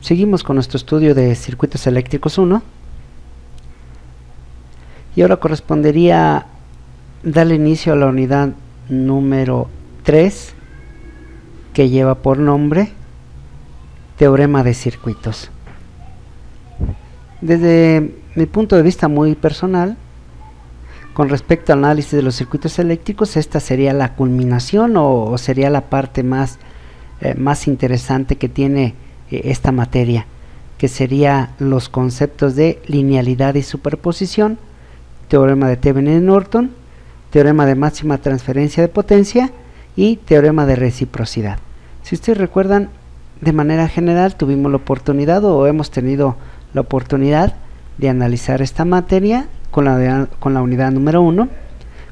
Seguimos con nuestro estudio de circuitos eléctricos 1 y ahora correspondería darle inicio a la unidad número 3 que lleva por nombre teorema de circuitos. Desde mi punto de vista muy personal, con respecto al análisis de los circuitos eléctricos, esta sería la culminación o sería la parte más interesante que tiene esta materia, que sería los conceptos de linealidad y superposición, teorema de Thevenin-Norton, teorema de máxima transferencia de potencia y teorema de reciprocidad. Si ustedes recuerdan, de manera general tuvimos la oportunidad o hemos tenido la oportunidad de analizar esta materia con la unidad número 1,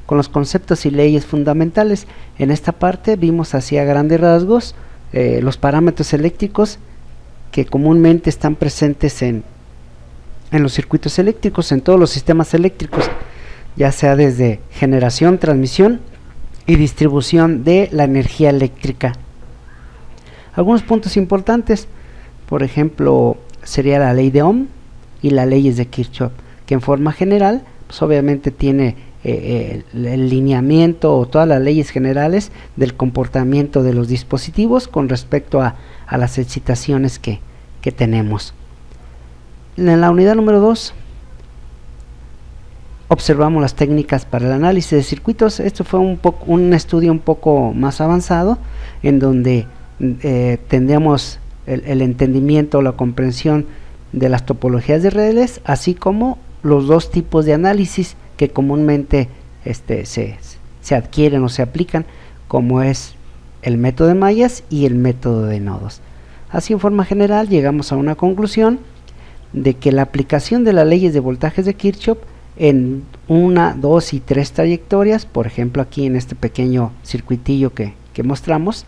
con los conceptos y leyes fundamentales. En esta parte vimos así a grandes rasgos los parámetros eléctricos que comúnmente están presentes en los circuitos eléctricos, en todos los sistemas eléctricos, ya sea desde generación, transmisión y distribución de la energía eléctrica. Algunos puntos importantes, por ejemplo, sería la ley de Ohm y las leyes de Kirchhoff, que en forma general, pues obviamente tiene el lineamiento o todas las leyes generales del comportamiento de los dispositivos con respecto a las excitaciones que tenemos. En la unidad número 2 observamos las técnicas para el análisis de circuitos. Esto fue un estudio un poco más avanzado, en donde tendríamos el entendimiento o la comprensión de las topologías de redes, así como los dos tipos de análisis que comúnmente se adquieren o se aplican, como es el método de mallas y el método de nodos. Así, en forma general, llegamos a una conclusión de que la aplicación de las leyes de voltajes de Kirchhoff en 1, 2 y 3 trayectorias, por ejemplo aquí en este pequeño circuitillo que mostramos,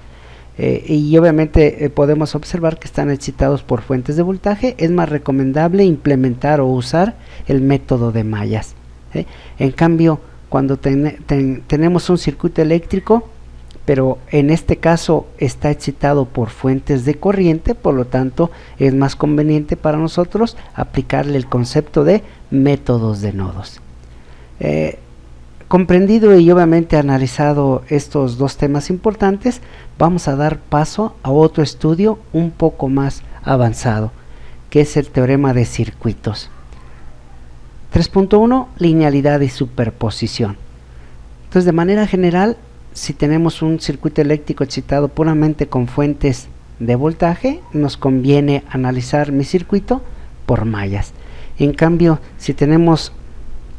y obviamente podemos observar que están excitados por fuentes de voltaje, es más recomendable implementar o usar el método de mallas. En cambio, cuando tenemos un circuito eléctrico, pero en este caso está excitado por fuentes de corriente, por lo tanto es más conveniente para nosotros aplicarle el concepto de métodos de nodos. Comprendido y obviamente analizado estos dos temas importantes, vamos a dar paso a otro estudio un poco más avanzado, que es el teorema de circuitos. 3.1, linealidad y superposición. Entonces, de manera general, si tenemos un circuito eléctrico excitado puramente con fuentes de voltaje, nos conviene analizar mi circuito por mallas. En cambio, si tenemos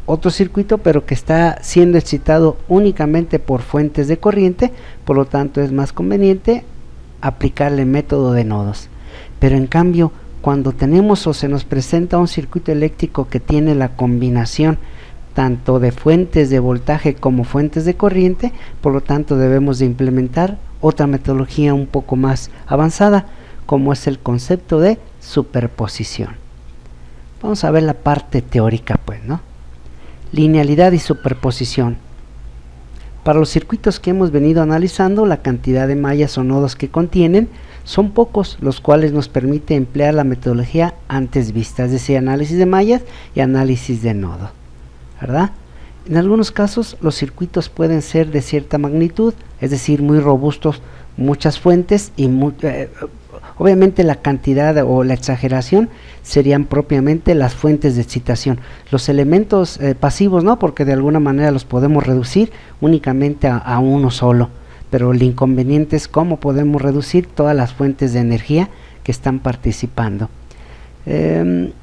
otro circuito pero que está siendo excitado únicamente por fuentes de corriente, por lo tanto es más conveniente aplicarle el método de nodos. Pero en cambio, cuando tenemos o se nos presenta un circuito eléctrico que tiene la combinación tanto de fuentes de voltaje como fuentes de corriente, por lo tanto debemos de implementar otra metodología un poco más avanzada, como es el concepto de superposición. Vamos a ver la parte teórica, pues, ¿no? Linealidad y superposición. Para los circuitos que hemos venido analizando, la cantidad de mallas o nodos que contienen son pocos, los cuales nos permite emplear la metodología antes vista, es decir, análisis de mallas y análisis de nodos, ¿verdad? En algunos casos los circuitos pueden ser de cierta magnitud, es decir, muy robustos, muchas fuentes y obviamente la cantidad o la exageración serían propiamente las fuentes de excitación. Los elementos pasivos no, porque de alguna manera los podemos reducir únicamente a uno solo, pero el inconveniente es cómo podemos reducir todas las fuentes de energía que están participando. En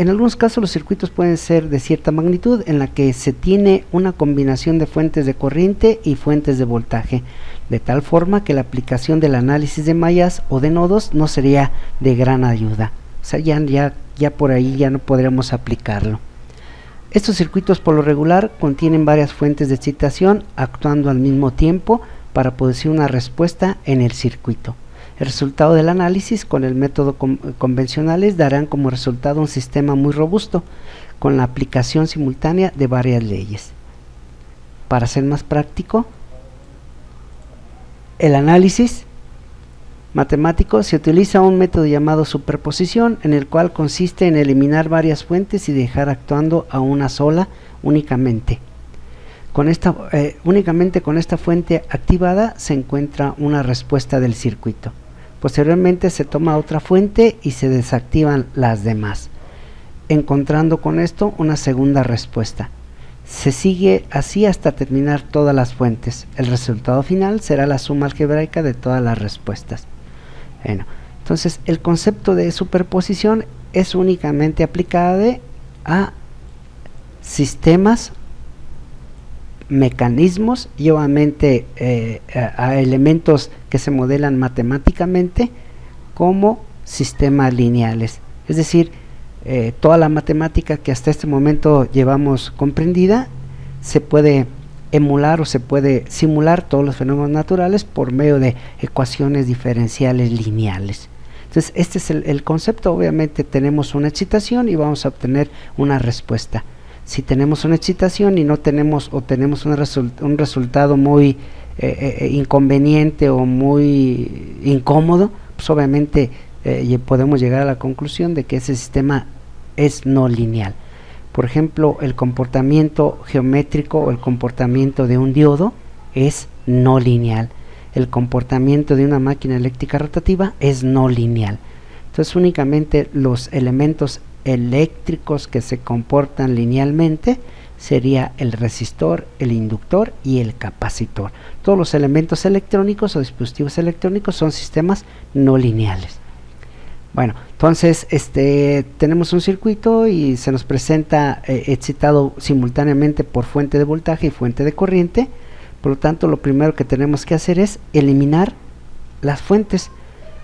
algunos casos los circuitos pueden ser de cierta magnitud en la que se tiene una combinación de fuentes de corriente y fuentes de voltaje, de tal forma que la aplicación del análisis de mallas o de nodos no sería de gran ayuda. O sea, ya por ahí ya no podríamos aplicarlo. Estos circuitos por lo regular contienen varias fuentes de excitación actuando al mismo tiempo para producir una respuesta en el circuito. El resultado del análisis con el método convencionales darán como resultado un sistema muy robusto con la aplicación simultánea de varias leyes. Para ser más práctico, el análisis matemático se utiliza un método llamado superposición, en el cual consiste en eliminar varias fuentes y dejar actuando a una sola únicamente. Únicamente con esta fuente activada se encuentra una respuesta del circuito. Posteriormente se toma otra fuente y se desactivan las demás, encontrando con esto una segunda respuesta. Se sigue así hasta terminar todas las fuentes. El resultado final será la suma algebraica de todas las respuestas. Bueno, entonces el concepto de superposición es únicamente aplicable a sistemas, mecanismos y obviamente a elementos que se modelan matemáticamente como sistemas lineales. Es decir, toda la matemática que hasta este momento llevamos comprendida se puede emular o se puede simular todos los fenómenos naturales por medio de ecuaciones diferenciales lineales. Entonces este es el concepto. Obviamente tenemos una excitación y vamos a obtener una respuesta. Si tenemos una excitación y no tenemos o tenemos un resultado muy inconveniente o muy incómodo, pues obviamente podemos llegar a la conclusión de que ese sistema es no lineal. Por ejemplo, el comportamiento geométrico o el comportamiento de un diodo es no lineal. El comportamiento de una máquina eléctrica rotativa es no lineal. Entonces únicamente los elementos eléctricos que se comportan linealmente sería el resistor, el inductor y el capacitor. Todos los elementos electrónicos o dispositivos electrónicos son sistemas no lineales. Bueno, entonces tenemos un circuito y se nos presenta excitado simultáneamente por fuente de voltaje y fuente de corriente. Por lo tanto, lo primero que tenemos que hacer es eliminar las fuentes.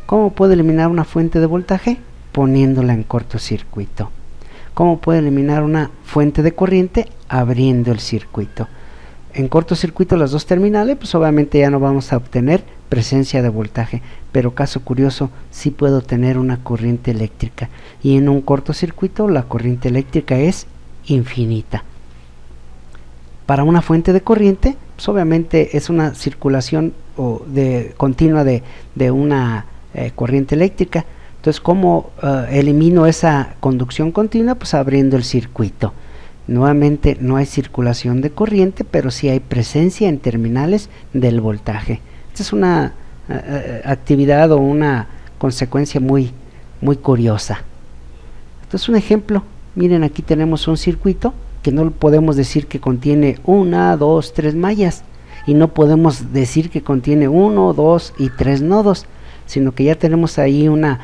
¿Cómo puedo eliminar una fuente de voltaje? Poniéndola en cortocircuito. ¿Cómo puedo eliminar una fuente de corriente? Abriendo el circuito. En cortocircuito las dos terminales, pues obviamente ya no vamos a obtener presencia de voltaje, pero caso curioso, sí puedo tener una corriente eléctrica, y en un cortocircuito la corriente eléctrica es infinita. Para una fuente de corriente, pues obviamente es una circulación continua de una corriente eléctrica. Entonces, ¿cómo elimino esa conducción continua? Pues abriendo el circuito. Nuevamente no hay circulación de corriente, pero sí hay presencia en terminales del voltaje. Esta es una actividad o una consecuencia muy curiosa. Esto es un ejemplo. Miren, aquí tenemos un circuito que no podemos decir que contiene 1, 2, 3 mallas, y no podemos decir que contiene 1, 2 y 3 nodos, sino que ya tenemos ahí una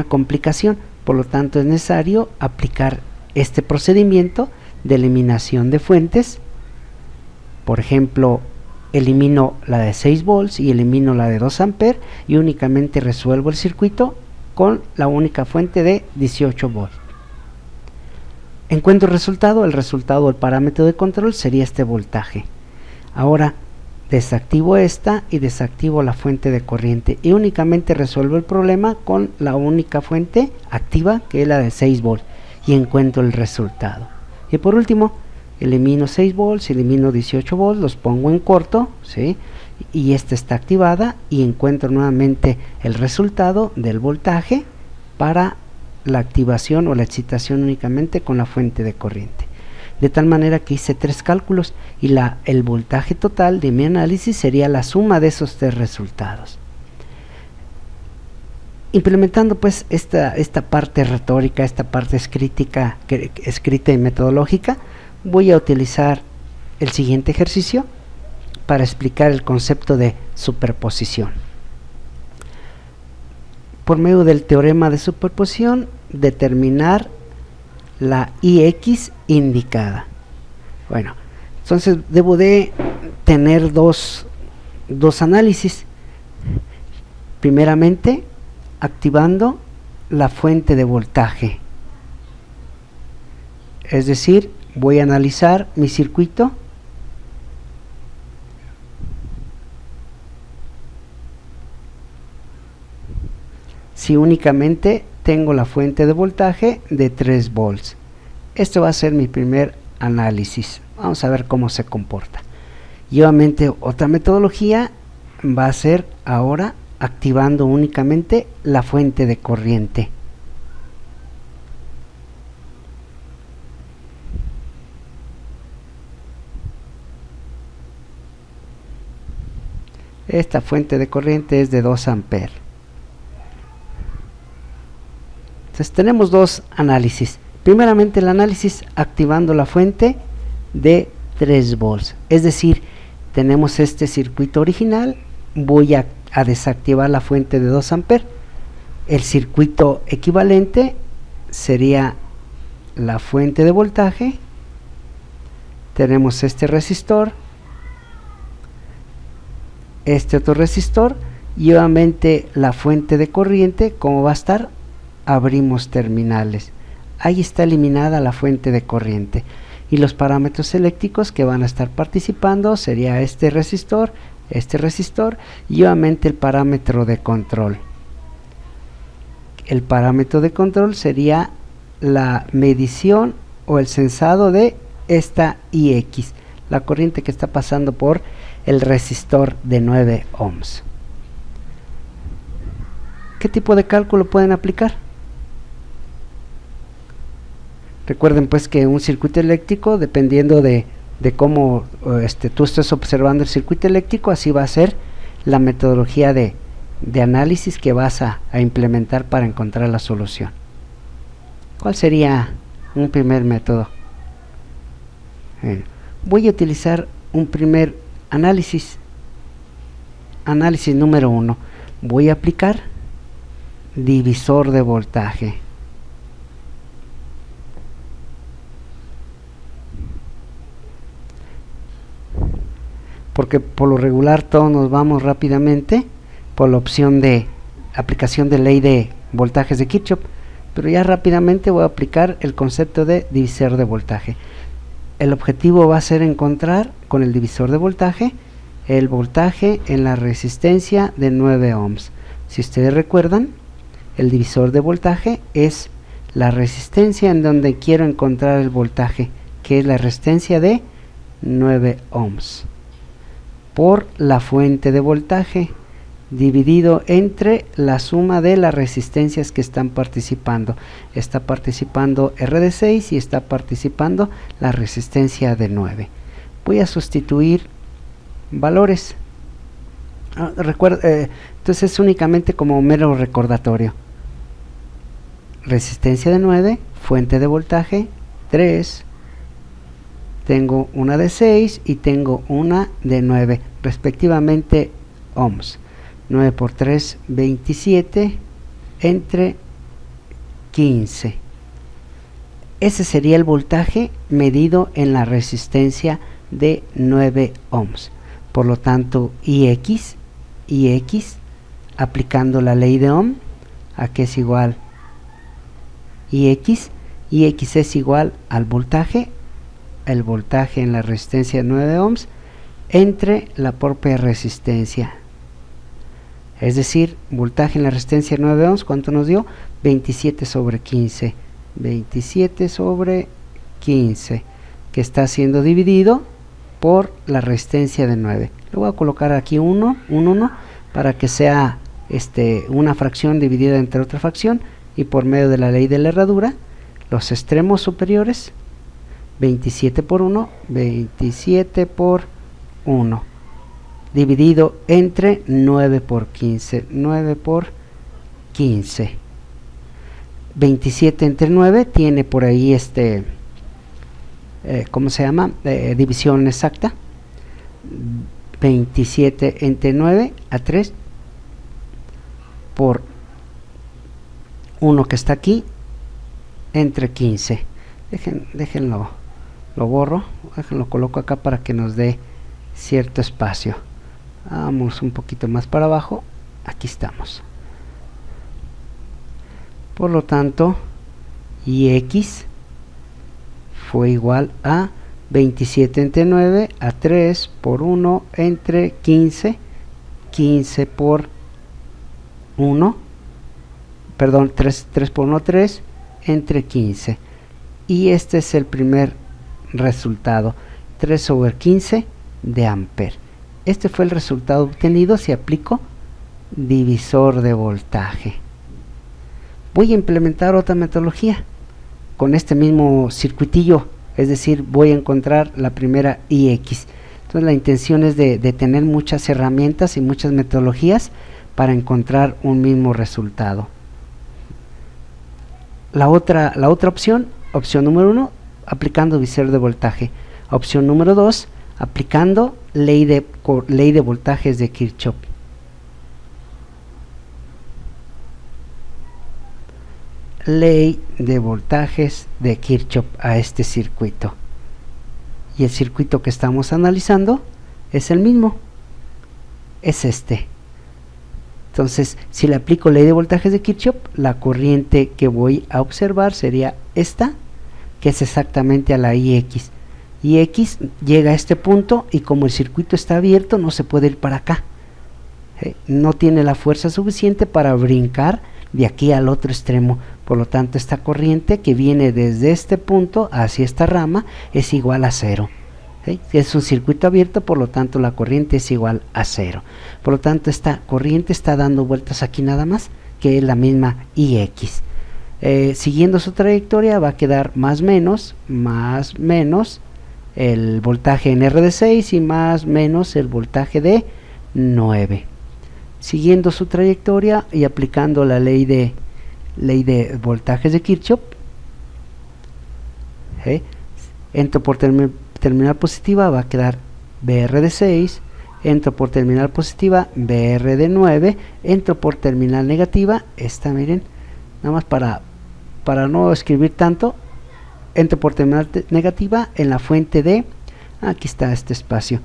complicación. Por lo tanto es necesario aplicar este procedimiento de eliminación de fuentes. Por ejemplo, elimino la de 6 volts y elimino la de 2 amperes y únicamente resuelvo el circuito con la única fuente de 18 volts. Encuentro el resultado del parámetro de control sería este voltaje. Ahora desactivo esta y desactivo la fuente de corriente y únicamente resuelvo el problema con la única fuente activa, que es la de 6 volts, y encuentro el resultado. Y por último, elimino 6 volts, elimino 18 volts, los pongo en corto, ¿sí? Y esta está activada y encuentro nuevamente el resultado del voltaje para la activación o la excitación únicamente con la fuente de corriente. De tal manera que hice 3 cálculos y el voltaje total de mi análisis sería la suma de esos 3 resultados. Implementando pues esta parte retórica, esta parte escrita y metodológica, voy a utilizar el siguiente ejercicio para explicar el concepto de superposición. Por medio del teorema de superposición, determinar la IX indicada. Bueno, entonces debo de tener dos análisis. Primeramente, activando la fuente de voltaje. Es decir, voy a analizar mi circuito si únicamente tengo la fuente de voltaje de 3 volts. Esto va a ser mi primer análisis. Vamos a ver cómo se comporta. Y obviamente otra metodología va a ser ahora activando únicamente la fuente de corriente. Esta fuente de corriente es de 2 amperes. Entonces tenemos dos análisis. Primeramente el análisis activando la fuente de 3 volts. Es decir, tenemos este circuito original, voy a desactivar la fuente de 2 amperes. El circuito equivalente sería la fuente de voltaje. Tenemos este resistor, este otro resistor y obviamente la fuente de corriente. ¿Cómo va a estar? Abrimos terminales, ahí está eliminada la fuente de corriente, y los parámetros eléctricos que van a estar participando sería este resistor y obviamente el parámetro de control. El parámetro de control sería la medición o el sensado de esta IX, la corriente que está pasando por el resistor de 9 ohms. ¿Qué tipo de cálculo pueden aplicar? Recuerden pues que un circuito eléctrico, dependiendo de cómo tú estés observando el circuito eléctrico, así va a ser la metodología de análisis que vas a implementar para encontrar la solución. ¿Cuál sería un primer método? Voy a utilizar un primer análisis número 1. Voy a aplicar divisor de voltaje. Porque por lo regular todos nos vamos rápidamente por la opción de aplicación de ley de voltajes de Kirchhoff, pero ya rápidamente voy a aplicar el concepto de divisor de voltaje. El objetivo va a ser encontrar con el divisor de voltaje el voltaje en la resistencia de 9 ohms. Si ustedes recuerdan, el divisor de voltaje es la resistencia en donde quiero encontrar el voltaje, que es la resistencia de 9 ohms, por la fuente de voltaje dividido entre la suma de las resistencias que están participando. Está participando R de 6 y está participando la resistencia de 9. Voy a sustituir valores. Entonces es únicamente como mero recordatorio. Resistencia de 9, fuente de voltaje 3, tengo una de 6 y tengo una de 9, respectivamente ohms. 9 por 3, 27, entre 15. Ese sería el voltaje medido en la resistencia de 9 ohms. Por lo tanto, IX, aplicando la ley de Ohm, ¿a qué es igual? IX es igual al voltaje, el voltaje en la resistencia de 9 ohms, entre la propia resistencia. Es decir, voltaje en la resistencia de 9 ohms, ¿cuánto nos dio? 27 sobre 15. 27 sobre 15, que está siendo dividido por la resistencia de 9. Le voy a colocar aquí un 1 para que sea una fracción dividida entre otra fracción, y por medio de la ley de la herradura, los extremos superiores, 27 por 1, 27 por 1, dividido entre 9 por 15, 9 por 15. 27 entre 9 tiene por ahí ¿cómo se llama? División exacta. 27 entre 9 a 3 por 1 que está aquí, entre 15. Déjenlo, lo borro, lo coloco acá para que nos dé cierto espacio. Vamos un poquito más para abajo, aquí estamos. Por lo tanto, IX fue igual a 27 entre 9 a 3 por 1 entre 15, 15 por 1, perdón, 3 por 1, 3 entre 15. Y este es el primer resultado, 3 sobre 15 de amper. Este fue el resultado obtenido si aplico divisor de voltaje. Voy a implementar otra metodología con este mismo circuitillo, es decir, voy a encontrar la primera IX. Entonces la intención es de tener muchas herramientas y muchas metodologías para encontrar un mismo resultado. La otra opción número 1, aplicando divisor de voltaje. Opción número 2, aplicando ley de voltajes de Kirchhoff. Ley de voltajes de Kirchhoff a este circuito. Y el circuito que estamos analizando es el mismo, es este. Entonces, si le aplico ley de voltajes de Kirchhoff, la corriente que voy a observar sería esta, que es exactamente a la IX. IX llega a este punto y como el circuito está abierto, no se puede ir para acá. No tiene la fuerza suficiente para brincar de aquí al otro extremo. Por lo tanto, esta corriente que viene desde este punto hacia esta rama es igual a 0. Es un circuito abierto, por lo tanto la corriente es igual a 0. Por lo tanto, esta corriente está dando vueltas aquí nada más, que es la misma IX. Siguiendo su trayectoria va a quedar más menos el voltaje en R de 6 y más menos el voltaje de 9. Siguiendo su trayectoria y aplicando la ley de voltajes de Kirchhoff, entro por terminal positiva, va a quedar BR de 6, entro por terminal positiva, BR de 9, entro por terminal negativa, esta miren, nada más para no escribir tanto, entro por terminal negativa en la fuente de, aquí está este espacio,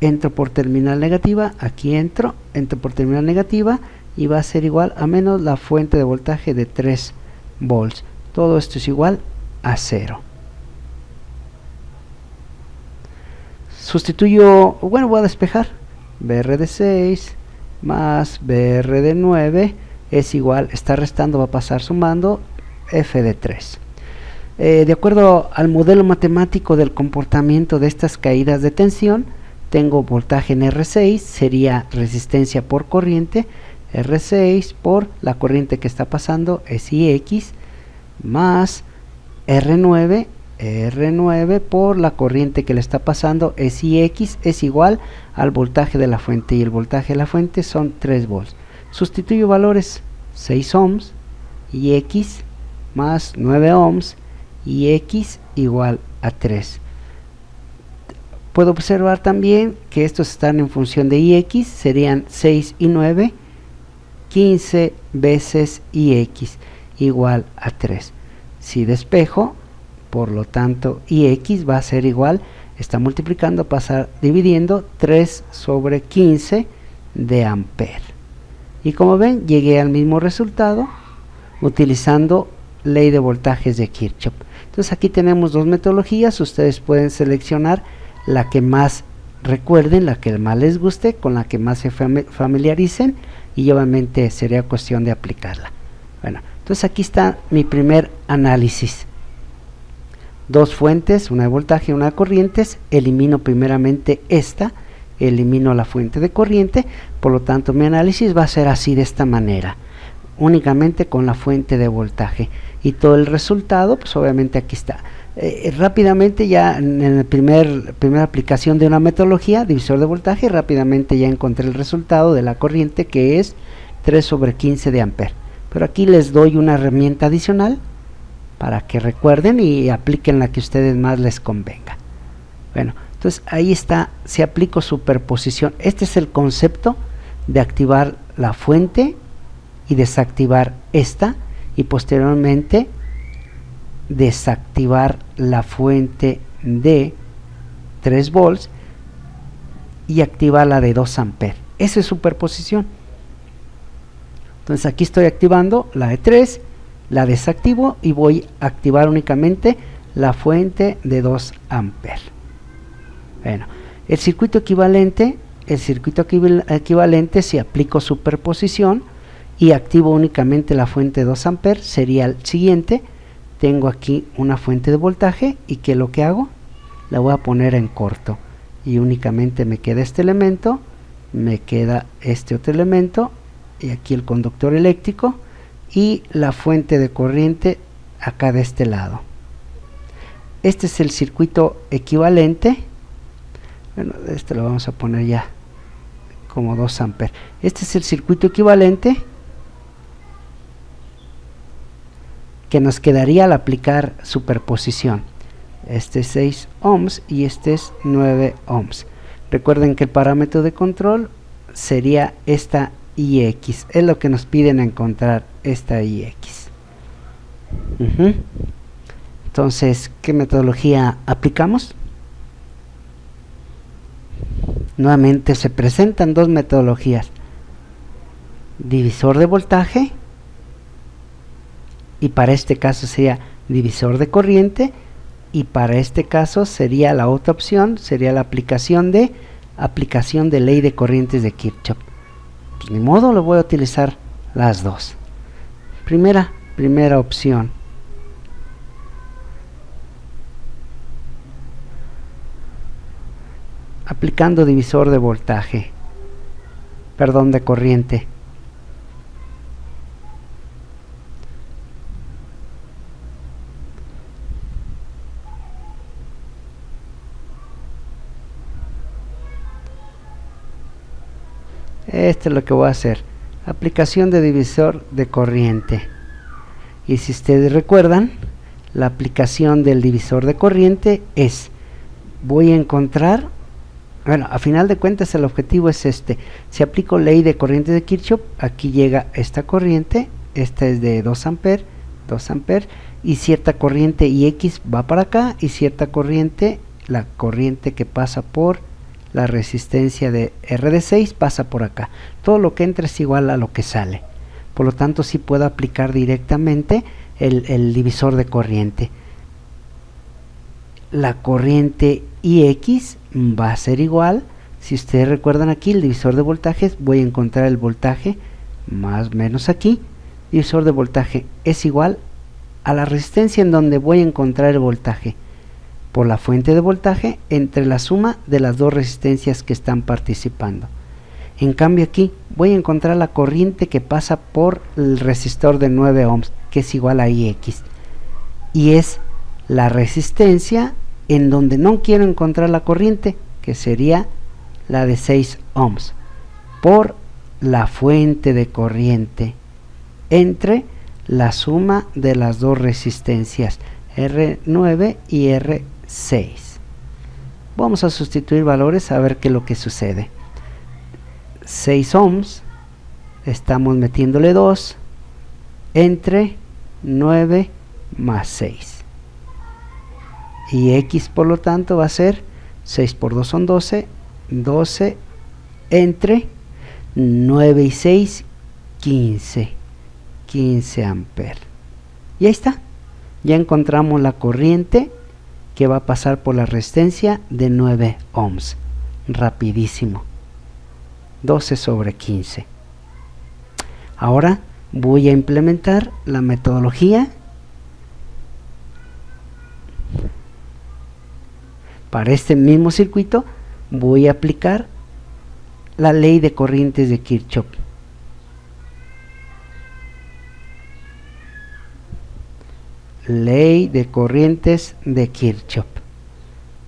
entro por terminal negativa, aquí entro por terminal negativa y va a ser igual a menos la fuente de voltaje de 3 volts. Todo esto es igual a 0. Sustituyo, bueno, voy a despejar. BR de 6 más BR de 9 es igual, está restando, va a pasar sumando F de 3. De acuerdo al modelo matemático del comportamiento de estas caídas de tensión, tengo voltaje en R6, sería resistencia por corriente, R6 por la corriente que está pasando es IX, más R9 por la corriente que le está pasando es IX, es igual al voltaje de la fuente, y el voltaje de la fuente son 3 volts. Sustituyo valores, 6 ohms, IX más 9 ohms, IX igual a 3. Puedo observar también que estos están en función de IX, serían 6 y 9, 15 veces IX igual a 3. Si despejo, por lo tanto IX va a ser igual, está multiplicando, pasar dividiendo 3 sobre 15 de ampere. Y como ven, llegué al mismo resultado utilizando ley de voltajes de Kirchhoff. Entonces aquí tenemos dos metodologías, ustedes pueden seleccionar la que más recuerden, la que más les guste, con la que más se familiaricen, y obviamente sería cuestión de aplicarla. Bueno, entonces aquí está mi primer análisis. Dos fuentes, una de voltaje y una de corrientes. Elimino primeramente esta, elimino la fuente de corriente, por lo tanto mi análisis va a ser así, de esta manera, únicamente con la fuente de voltaje, y todo el resultado pues obviamente aquí está. Rápidamente ya en la primera aplicación de una metodología, divisor de voltaje, rápidamente ya encontré el resultado de la corriente, que es 3 sobre 15 de ampere. Pero aquí les doy una herramienta adicional para que recuerden y apliquen la que a ustedes más les convenga. Bueno, entonces ahí está, si aplico superposición, este es el concepto de activar la fuente y desactivar esta, y posteriormente desactivar la fuente de 3 volts y activar la de 2 amperes. Esa es superposición. Entonces aquí estoy activando la de 3, la desactivo y voy a activar únicamente la fuente de 2 amperes. Bueno, el circuito equivalente si aplico superposición y activo únicamente la fuente de 2 amperes sería el siguiente. Tengo aquí una fuente de voltaje y que lo que hago, la voy a poner en corto y únicamente me queda este elemento, me queda este otro elemento y aquí el conductor eléctrico y la fuente de corriente acá de este lado. Este es el circuito equivalente. Bueno, este lo vamos a poner ya como 2 amperes. Este es el circuito equivalente que nos quedaría al aplicar superposición. Este es 6 ohms y este es 9 ohms. Recuerden que el parámetro de control sería esta IX, es lo que nos piden encontrar, esta IX. Entonces, ¿qué metodología aplicamos? Nuevamente se presentan dos metodologías: divisor de voltaje, y para este caso sería divisor de corriente, y para este caso sería la otra opción, sería la aplicación de ley de corrientes de Kirchhoff. Pues ni modo, lo voy a utilizar las dos. Primera opción. Aplicando divisor de voltaje, perdón, de corriente. Esto es lo que voy a hacer: aplicación de divisor de corriente. Y si ustedes recuerdan, la aplicación del divisor de corriente es, voy a encontrar, bueno, a final de cuentas el objetivo es este: si aplico ley de corriente de Kirchhoff, aquí llega esta corriente, esta es de 2 amperes, y cierta corriente IX va para acá, y cierta corriente, la corriente que pasa por la resistencia de R de 6 pasa por acá. Todo lo que entra es igual a lo que sale. Por lo tanto, sí puedo aplicar directamente el divisor de corriente. La corriente IX va a ser igual, si ustedes recuerdan aquí el divisor de voltajes, voy a encontrar el voltaje más menos aquí. Divisor de voltaje es igual a la resistencia en donde voy a encontrar el voltaje por la fuente de voltaje entre la suma de las dos resistencias que están participando. En cambio aquí voy a encontrar la corriente que pasa por el resistor de 9 ohms, que es igual a IX, y es la resistencia en donde no quiero encontrar la corriente, que sería la de 6 ohms, por la fuente de corriente entre la suma de las dos resistencias R9 y R6. Vamos a sustituir valores a ver qué es lo que sucede. 6 ohms, estamos metiéndole 2 entre 9 más 6, y X por lo tanto va a ser 6 por 2 son 12, 12 entre 9 y 6, 15 amperes. Y ahí está, ya encontramos la corriente que va a pasar por la resistencia de 9 ohms, rapidísimo, 12 sobre 15. Ahora voy a implementar la metodología para este mismo circuito. Voy a aplicar la ley de corrientes de Kirchhoff. Ley de corrientes de Kirchhoff.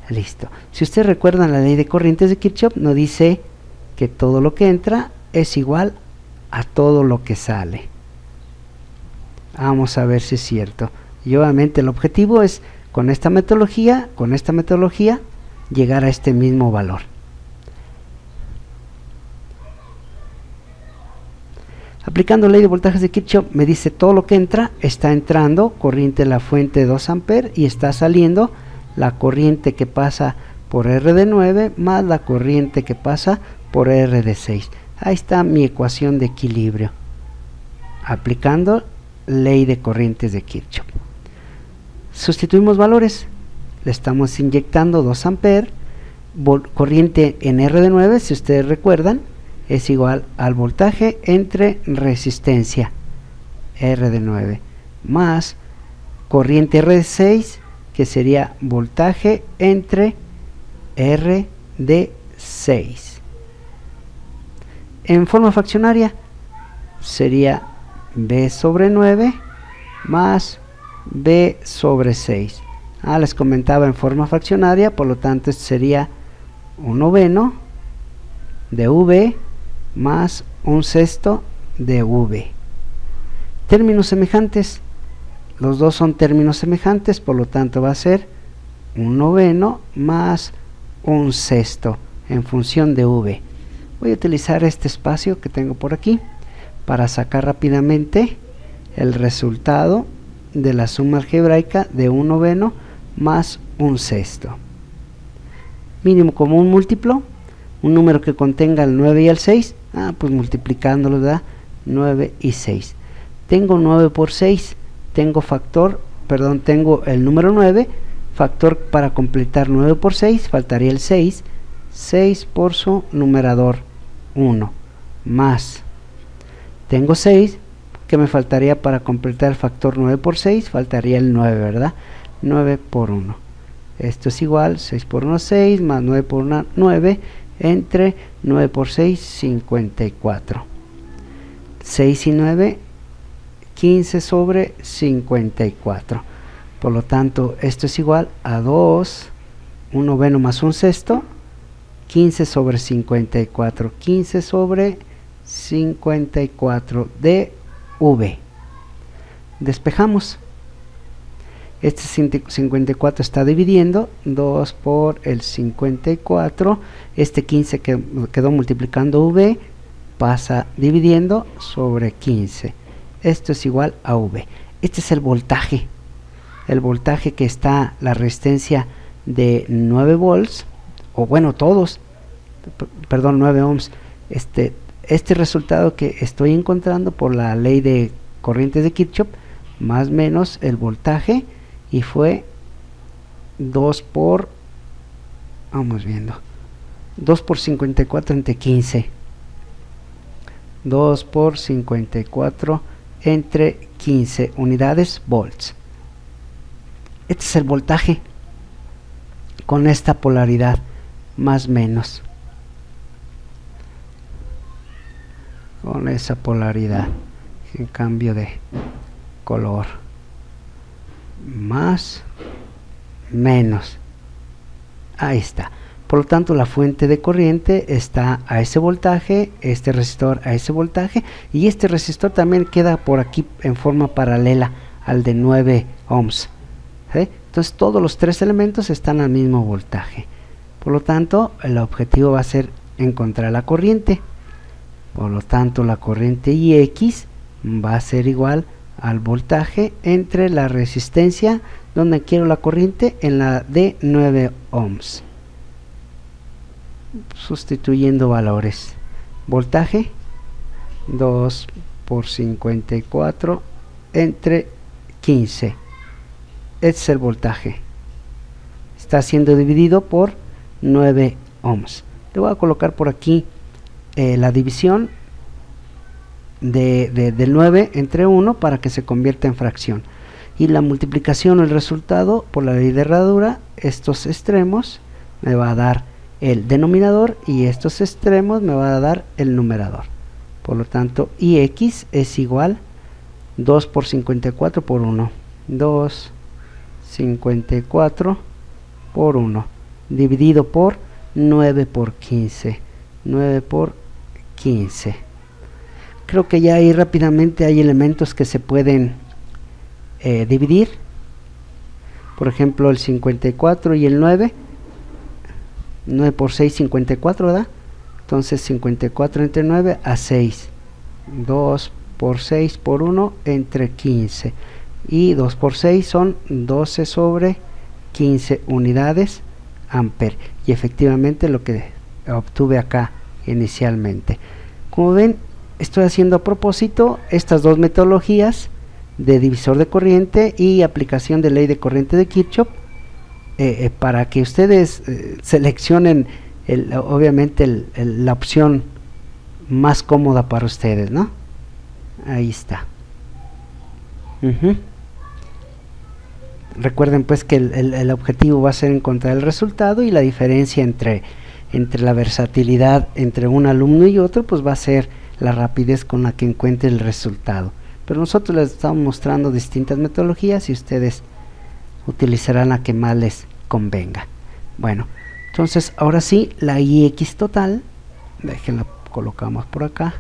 Listo. Si ustedes recuerdan la ley de corrientes de Kirchhoff, nos dice que todo lo que entra es igual a todo lo que sale. Vamos a ver si es cierto. Y obviamente el objetivo es con esta metodología, llegar a este mismo valor. Aplicando ley de voltajes de Kirchhoff, me dice todo lo que entra, está entrando corriente de la fuente de 2 amperes y está saliendo la corriente que pasa por R de 9 más la corriente que pasa por R de 6. Ahí está mi ecuación de equilibrio, aplicando ley de corrientes de Kirchhoff. Sustituimos valores, le estamos inyectando 2 amperes, corriente en R de 9, si ustedes recuerdan, es igual al voltaje entre resistencia R de 9 más corriente R de 6, que sería voltaje entre R de 6. En forma fraccionaria, sería b sobre 9 más b sobre 6. Les comentaba en forma fraccionaria, por lo tanto esto sería 1/9 de v más 1/6 de v. Términos semejantes, los dos son términos semejantes, por lo tanto va a ser 1/9 más 1/6 en función de v. Voy a utilizar este espacio que tengo por aquí para sacar rápidamente el resultado de la suma algebraica de 1/9 más 1/6. Mínimo común múltiplo, un número que contenga el 9 y el 6, pues multiplicándolos da 9 y 6. Tengo 9 por 6, tengo el número 9, factor para completar 9 por 6, faltaría el 6, 6 por su numerador 1, más, tengo 6, que me faltaría para completar el factor 9 por 6, faltaría el 9, ¿verdad? 9 por 1. Esto es igual, 6 por 1, 6, más 9 por 1, 9, entre 9 por 6, 54. 6 y 9, 15 sobre 54. Por lo tanto, esto es igual a 2, 1/9 más 1/6, 15 sobre 54. 15 sobre 54 de v. Despejamos. Este 54 está dividiendo, 2 por el 54, este 15 que quedó multiplicando v, pasa dividiendo sobre 15. Esto es igual a v. Este es el voltaje que está la resistencia de 9 volts, o bueno, todos, perdón, 9 ohms. Este resultado que estoy encontrando por la ley de corrientes de Kirchhoff, más menos el voltaje, y fue 2 por, vamos viendo, 2 por 54 entre 15. 2 por 54 entre 15 unidades volts. Este es el voltaje con esta polaridad, más menos. Con esa polaridad, en cambio de color, más, menos. Ahí está. Por lo tanto, la fuente de corriente está a ese voltaje, este resistor a ese voltaje, y este resistor también queda por aquí en forma paralela al de 9 ohms. ¿Sí? Entonces todos los tres elementos están al mismo voltaje. Por lo tanto, el objetivo va a ser encontrar la corriente. Por lo tanto, la corriente Ix va a ser igual al voltaje entre la resistencia, donde quiero la corriente, en la de 9 ohms. Sustituyendo valores. Voltaje 2 por 54 entre 15. Este es el voltaje. Está siendo dividido por 9 ohms. Le voy a colocar por aquí la división del 9 entre 1 para que se convierta en fracción, y la multiplicación o el resultado por la ley de herradura, estos extremos me va a dar el denominador y estos extremos me va a dar el numerador. Por lo tanto, Ix es igual 2 por 54 por 1, 2 54 por 1 dividido por 9 por 15, 9 por 15. Creo que ya ahí rápidamente hay elementos que se pueden dividir. Por ejemplo, el 54 y el 9. 9 por 6, 54, ¿verdad? Entonces 54 entre 9 a 6. 2 por 6 por 1 entre 15. Y 2 por 6 son 12 sobre 15 unidades amper. Y efectivamente lo que obtuve acá inicialmente. Como ven, estoy haciendo a propósito estas dos metodologías de divisor de corriente y aplicación de ley de corriente de Kirchhoff, para que ustedes seleccionen obviamente la opción más cómoda para ustedes, ¿no? Ahí está. Recuerden pues que el objetivo va a ser encontrar el resultado, y la diferencia entre la versatilidad entre un alumno y otro pues va a ser la rapidez con la que encuentre el resultado. Pero nosotros les estamos mostrando distintas metodologías y ustedes utilizarán la que más les convenga. Bueno, entonces ahora sí, la IX total, déjenla colocamos por acá.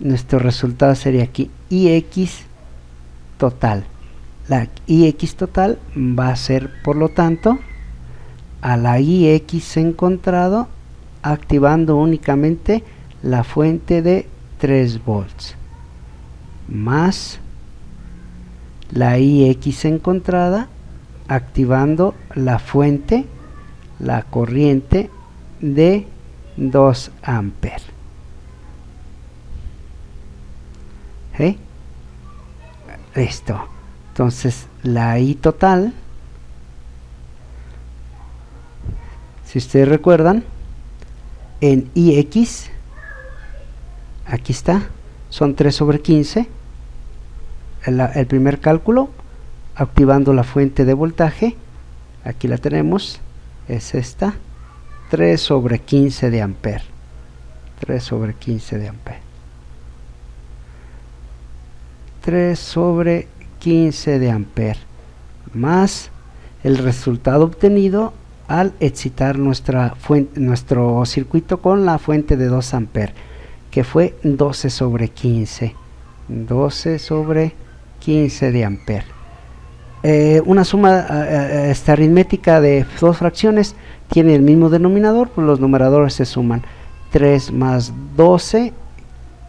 Nuestro resultado sería aquí IX total. La IX total va a ser, por lo tanto, a la IX encontrado activando únicamente la fuente de 3 volts más la IX encontrada activando la fuente, la corriente de 2 amperes. ¿Sí? Listo. Entonces la I total, si ustedes recuerdan, en IX, aquí está, son 3 sobre 15, el primer cálculo, activando la fuente de voltaje, aquí la tenemos, es esta, 3 sobre 15 de amper, 3 sobre 15 de amper, 3 sobre 15 de amper, más el resultado obtenido al excitar nuestro circuito con la fuente de 2 amperes, que fue 12 sobre 15, 12 sobre 15 de amper. Una suma aritmética de dos fracciones tiene el mismo denominador, pues los numeradores se suman. 3 más 12,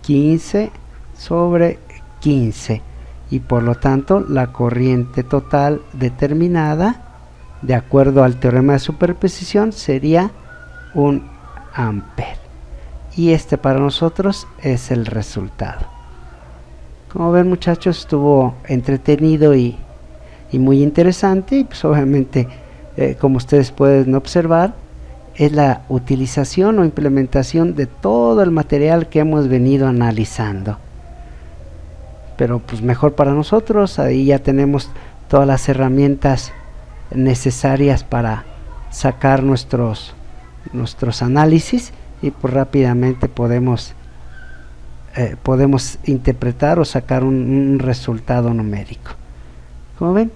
15 sobre 15, y por lo tanto la corriente total determinada de acuerdo al teorema de superposición sería 1 amper, y este para nosotros es el resultado. Como ven, muchachos, estuvo entretenido y muy interesante, y pues obviamente como ustedes pueden observar, es la utilización o implementación de todo el material que hemos venido analizando. Pero pues mejor para nosotros, ahí ya tenemos todas las herramientas necesarias para sacar nuestros análisis, y pues rápidamente podemos interpretar o sacar un resultado numérico. Como ven,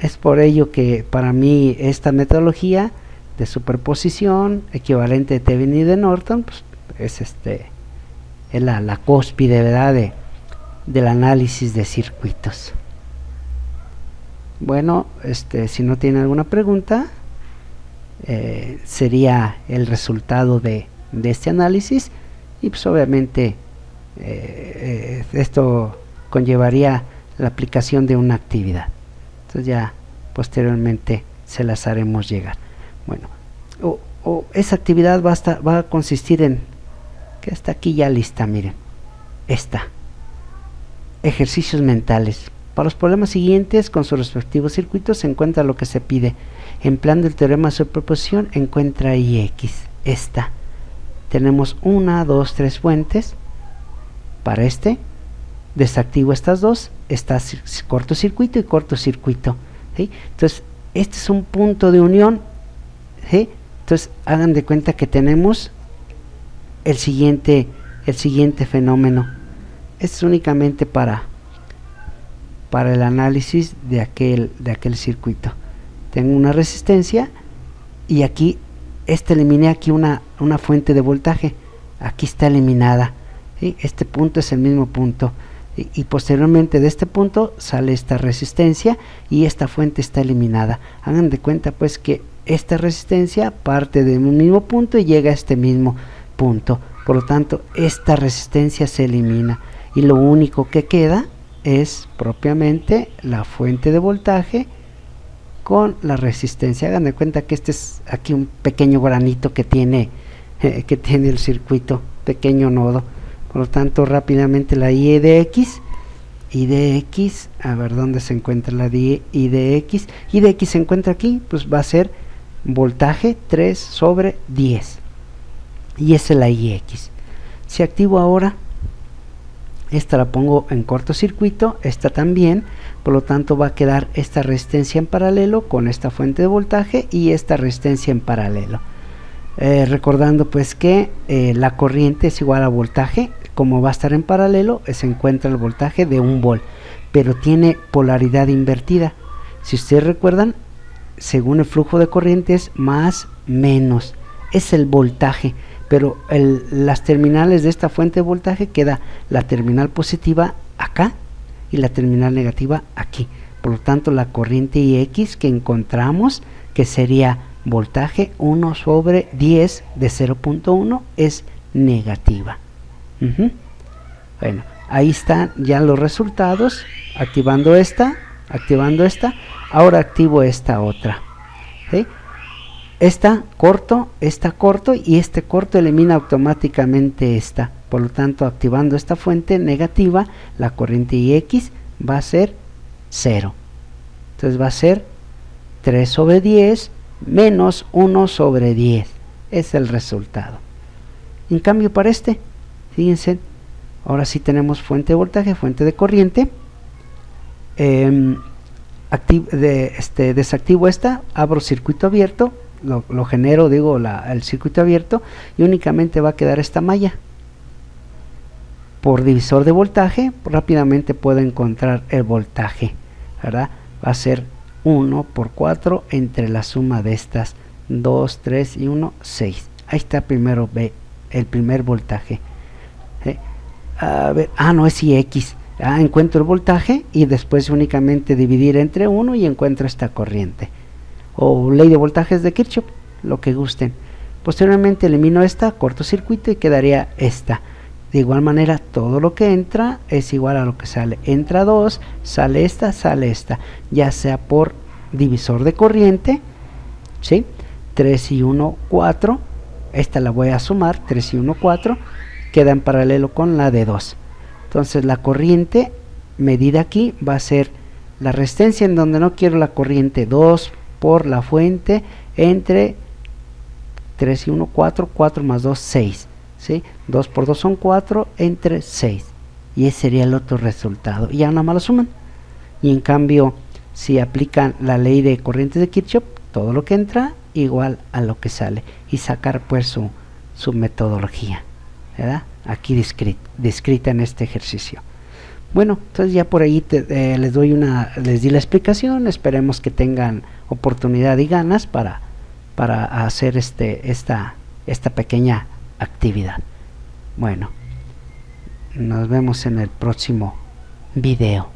es por ello que para mí esta metodología de superposición equivalente de Thevenin y de Norton, pues es la cúspide, ¿verdad?, del análisis de circuitos. Bueno, si no tienen alguna pregunta, sería el resultado de este análisis, y pues obviamente esto conllevaría la aplicación de una actividad. Entonces ya posteriormente se las haremos llegar. Bueno, esa actividad va a consistir en, que está aquí ya lista, miren, ejercicios mentales. Para los problemas siguientes con sus respectivos circuitos se encuentra lo que se pide. Empleando el teorema de superposición, encuentra IX. Tenemos 1, 2, 3 fuentes. Para desactivo estas dos, está cortocircuito y cortocircuito, ¿sí? Entonces este es un punto de unión, ¿sí? Entonces hagan de cuenta que tenemos el siguiente fenómeno. Este es únicamente para el análisis de aquel circuito. Tengo una resistencia, y aquí eliminé aquí una fuente de voltaje, aquí está eliminada, ¿sí? Este punto es el mismo punto, y posteriormente de este punto sale esta resistencia, y esta fuente está eliminada. Hagan de cuenta pues que esta resistencia parte de un mismo punto y llega a este mismo punto, por lo tanto esta resistencia se elimina, y lo único que queda es propiamente la fuente de voltaje con la resistencia. Hagan de cuenta que este es aquí un pequeño granito que tiene el circuito, pequeño nodo. Por lo tanto, rápidamente la I de X, a ver dónde se encuentra la I de X se encuentra aquí, pues va a ser voltaje 3 sobre 10, y esa es la IX. Si activo ahora, esta la pongo en cortocircuito, esta también, por lo tanto va a quedar esta resistencia en paralelo con esta fuente de voltaje, y esta resistencia en paralelo. Recordando pues que la corriente es igual a voltaje. Como va a estar en paralelo, se encuentra el voltaje de 1 volt, pero tiene polaridad invertida. Si ustedes recuerdan, según el flujo de corriente es más menos, es el voltaje, pero las terminales de esta fuente de voltaje queda la terminal positiva acá y la terminal negativa aquí. Por lo tanto, la corriente Ix que encontramos, que sería voltaje 1 sobre 10 de 0.1, es negativa. Bueno, ahí están ya los resultados. Activando esta, ahora activo esta otra, ¿sí? Esta corto y este corto elimina automáticamente esta. Por lo tanto, activando esta fuente negativa, la corriente Ix va a ser 0. Entonces va a ser 3 sobre 10 menos 1 sobre 10. Es el resultado. En cambio, para fíjense, ahora sí tenemos fuente de voltaje, fuente de corriente. Desactivo esta, abro circuito abierto, lo genero, digo, el circuito abierto, y únicamente va a quedar esta malla. Por divisor de voltaje, rápidamente puedo encontrar el voltaje, ¿verdad? Va a ser 1 por 4 entre la suma de estas 2, 3 y 1, 6. Ahí está primero el primer voltaje. A ver, no es Ix. Encuentro el voltaje y después únicamente dividir entre 1 y encuentro esta corriente. O ley de voltajes de Kirchhoff, lo que gusten. Posteriormente elimino esta, cortocircuito y quedaría esta. De igual manera, todo lo que entra es igual a lo que sale. Entra 2, sale esta, ya sea por divisor de corriente, ¿sí? 3 y 1, 4. Esta la voy a sumar, 3 y 1, 4. Queda en paralelo con la de 2. Entonces la corriente medida aquí va a ser la resistencia en donde no quiero la corriente, 2 por la fuente entre 3 y 1, 4, 4 más 2, 6. ¿Sí? 2 por 2 son 4 entre 6. Y ese sería el otro resultado. Y ya nada más lo suman. Y en cambio, si aplican la ley de corrientes de Kirchhoff, todo lo que entra igual a lo que sale. Y sacar pues su metodología, ¿verdad? Aquí descrita en este ejercicio. Bueno, entonces ya por ahí les di la explicación. Esperemos que tengan oportunidad y ganas para hacer esta pequeña actividad. Bueno, nos vemos en el próximo video.